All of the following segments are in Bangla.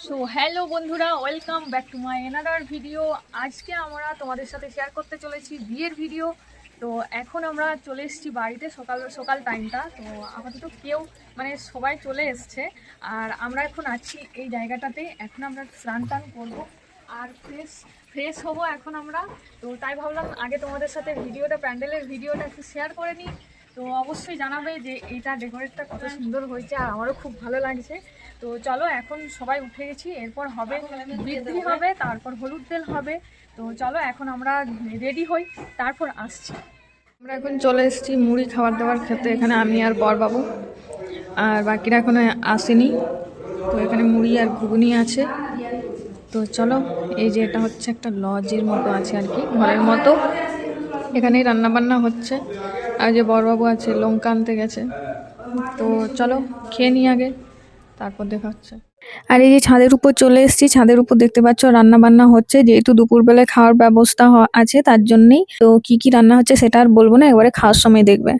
সো হ্যালো বন্ধুরা, welcome back to my another video. আজকে আমরা তোমাদের সাথে শেয়ার করতে চলেছি বিয়ের ভিডিও। তো এখন আমরা চলে এসেছি বাড়িতে, সকাল টাইমটা। তো আপাতত কেউ সবাই চলে এসছে, আর আমরা এখন আছি এই জায়গাটাতে। এখন আমরা স্নান টান করবো আর ফ্রেশ হবো এখন আমরা। তো তাই ভাবলাম আগে তোমাদের সাথে প্যান্ডেলের ভিডিওটা একটু শেয়ার করে নিই। তো অবশ্যই জানাবে যে এইটা ডেকোরেটটা কত সুন্দর হয়েছে, আর আমারও খুব ভালো লাগছে। তো চলো, এখন সবাই উঠে গেছি, এরপর হবে বৃদ্ধি হবে, তারপর হলুদ তেল হবে। তো চলো এখন আমরা রেডি হই, তারপর আসছি। আমরা এখন চলে এসেছি মুড়ি খাবার দাবার খেতে। এখানে আমি আর বরবাবু, আর বাকিরা এখনো আসেনি। তো এখানে মুড়ি আর ঘুগনি আছে। তো চলো, এই যে এটা হচ্ছে একটা লজের মতো আছে আর কি, ঘরের মতো। এখানেই রান্নাবান্না হচ্ছে। আর যে বরবাবু আছে লঙ্কা আনতে গেছে। তো চলো খেয়ে নিই আগে, তারপর দেখা হচ্ছে। আর এই যে ছাদের উপর চলে এসেছি, ছাদের উপর দেখতে পাচ্ছ রান্না বান্না হচ্ছে, যেহেতু দুপুরবেলায় খাওয়ার ব্যবস্থা আছে তার জন্যই। তো কি কি রান্না হচ্ছে সেটা আর বলবো না, একবারে খাওয়ার সময় দেখবে।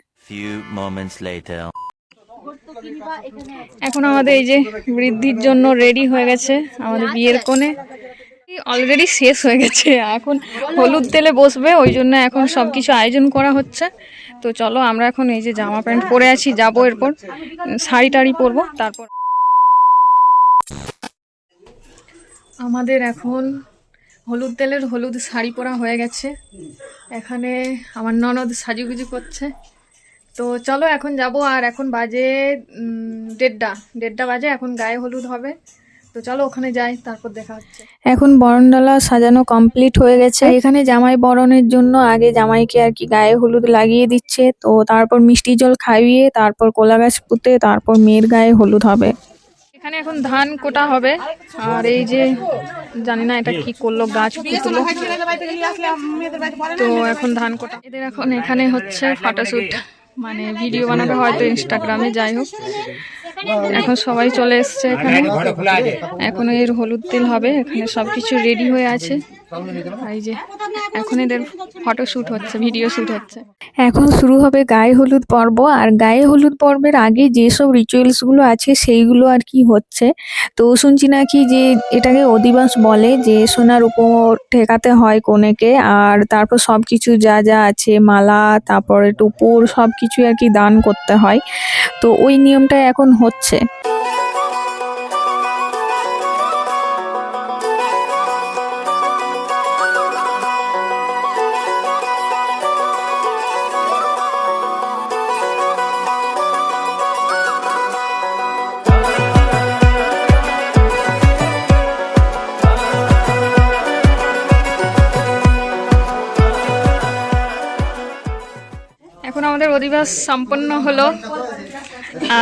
এখন আমাদের এই যে বৃদ্ধির জন্য রেডি হয়ে গেছে আমাদের বিয়ের কোণে। অলরেডি শেষ হয়ে গেছে, এখন হলুদ তেলে বসবে, ওই জন্য এখন সবকিছু আয়োজন করা হচ্ছে। তো চলো, আমরা এখন এই যে জামা প্যান্ট পরে আছি, যাবো এরপর শাড়ি টাড়ি পরবো। তারপর আমাদের এখন হলুদ শাড়ি পরা হয়ে গেছে। এখানে আমার ননদ সাজুগুজু করছে। তো চলো এখন যাব। আর এখন বাজে 1:30 বাজে, এখন গায়ে হলুদ হবে। তো চলো ওখানে যাই, তারপর দেখা হচ্ছে। এখন বরণডালা সাজানো কমপ্লিট হয়ে গেছে। এখানে জামাই বরণের জন্য আগে জামাইকে আর কি গায়ে হলুদ লাগিয়ে দিচ্ছে। তো তারপর মিষ্টি জল খাইয়ে, তারপর কোলা গাছ পুঁতে, তারপর মেয়ের গায়ে হলুদ হবে। এখানে এখন ধান কোটা হবে। আর এই যে জানি না এটা কি করলো, গাছ পুতলো। তো এখন ধান কোটা, এদের এখন এখানে হচ্ছে ফটোশুট, ভিডিও বানাবে হয়তো ইনস্টাগ্রামে, যাই হোক। এখন সবাই চলে এসছে এখানে। এখন এর হলুদ তেল হবে, এখানে সবকিছু রেডি হয়ে আছে। এই যে এখন এদের ফটো শ্যুট হচ্ছে, ভিডিও শ্যুট হচ্ছে। এখন শুরু হবে গায়ে হলুদ পর্ব। আর গায়ে হলুদ পর্বের আগে যেসব রিচুয়ালসগুলো আছে সেইগুলো আর কি হচ্ছে। তো শুনছি নাকি যে এটাকে অধিবাস বলে, যে সোনার উপর ঠেকাতে হয় কনেকে, আর তারপর সব কিছু যা যা আছে, মালা, তারপরে টুপুর, সব কিছু আর কি দান করতে হয়। তো ওই নিয়মটা এখন হচ্ছে। এখন আমাদের অধিবাস সম্পন্ন হলো,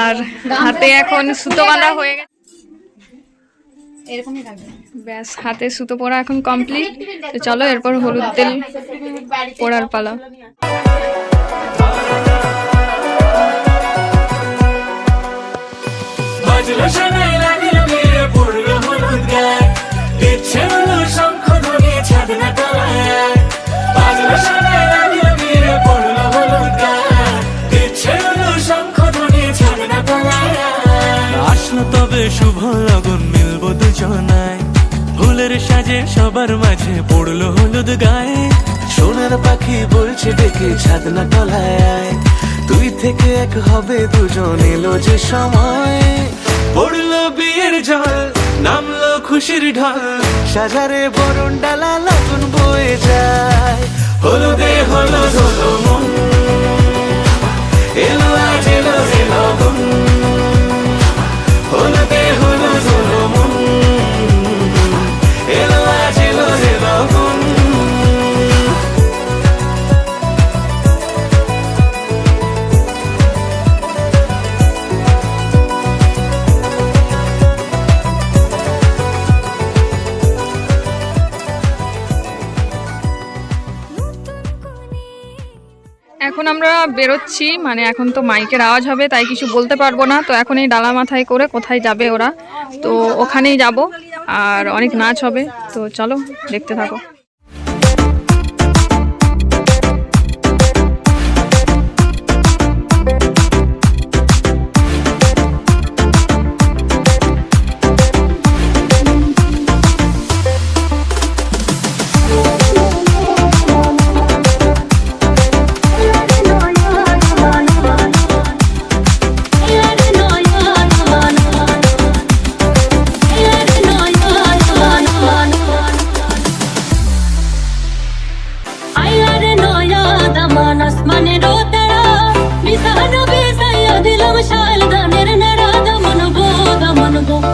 আর হাতে এখন সুতো বাঁধা হয়ে গেছে। ব্যাস, হাতে সুতো পরা এখন কমপ্লিট। তো চলো এরপর হলুদ তেল পরার পালা। তবে শুভ লগন মিলবো দুজনায়, ফুলের সাজে সবার মাঝে পড়লো হলুদ গায়ে। সোনার পাখি বলছে ডেকে ছাদনা তলায়, তুই থেকে এক হবে দুজন, এলো যে সময়। পড়লো বিয়ের জল, নামলো খুশির ঢল, সাজারে বরণ ডালা লগন বয়ে যায়। হলুদে হলুদ হলো মন, এলো আজ এলো রে লগন। হলুদে হলুদ হলো মন, এলো আজ এলো রে লগন। এখন আমরা বেরোচ্ছি, এখন তো মাইকের আওয়াজ হবে, তাই কিছু বলতে পারবো না। তো এখন এই ডালা মাথায় করে কোথায় যাবে ওরা, তো ওখানেই যাব। আর অনেক নাচ হবে, তো চলো দেখতে থাকো।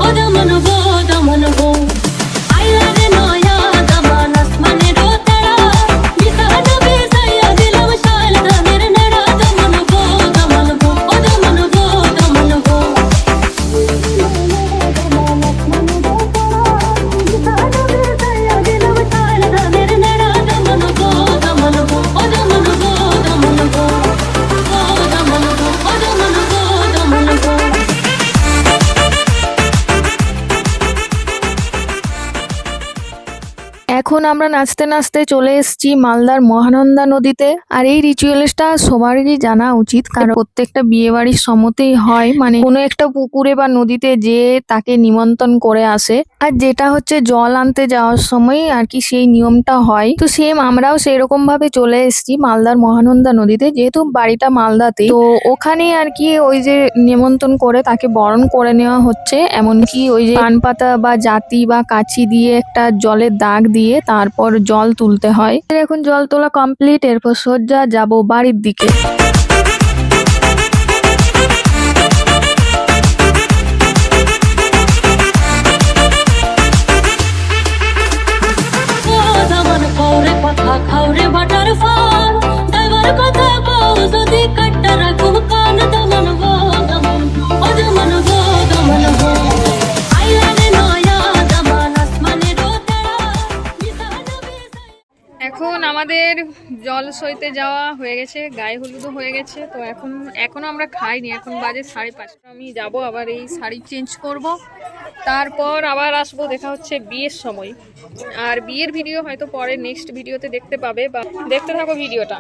ও দমন গো দমন গো আইলা রে নয়া দমন আসমানে রো তেরা মিসান বে সাইয়া দিলাম শাল দামের নেড়া দমন গো ও দমন গো দমন গো এখন আমরা নাচতে নাচতে চলে এসেছি মালদার মহানন্দা নদীতে। আর এই রিচুয়ালসটা সবারই জানা উচিত, কারণ প্রত্যেকটা বিয়ে বাড়ির সময়তেই হয়, মানে কোনো একটা পুকুরে বা নদীতে যে তাকে নিমন্ত্রণ করে আসে। আর যেটা হচ্ছে জল আনতে যাওয়ার সময় আর কি সেই নিয়মটা হয়। তো সেম আমরাও সেরকম ভাবে চলে এসেছি মালদার মহানন্দা নদীতে, যেহেতু বাড়িটা মালদাতে। তো ওখানে আর কি ওই যে নিমন্ত্রণ করে তাকে বরণ করে নেওয়া হচ্ছে, এমনকি ওই যে পান পাতা বা জাতি বা কাছি দিয়ে একটা জলের দাগ দিয়ে তারপর জল তুলতে হয়। এখন জল তোলা কমপ্লিট, এরপর সোজা যাব বাড়ির দিকে। কথা খাওরে বাটার ফল ড্রাইভার কথা কও যদি কাটটা রাখো কান দমন গো ও দমন গো আইলা রে নয়া দমন আসমানে রো তেরা মিসান বে এখন আমাদের জল সইতে যাওয়া হয়ে গেছে, গায়ে হলুদও হয়ে গেছে। তো এখনো আমরা খাইনি, এখন বাজে 5:30। আমি যাব আবার এই শাড়ি চেঞ্জ করব, তারপর আবার আসবো। দেখা হচ্ছে বিয়ের সময়। আর বিয়ের ভিডিও হয়তো পরে নেক্সট ভিডিওতে দেখতে পাবে, বা দেখতে থাকো ভিডিওটা।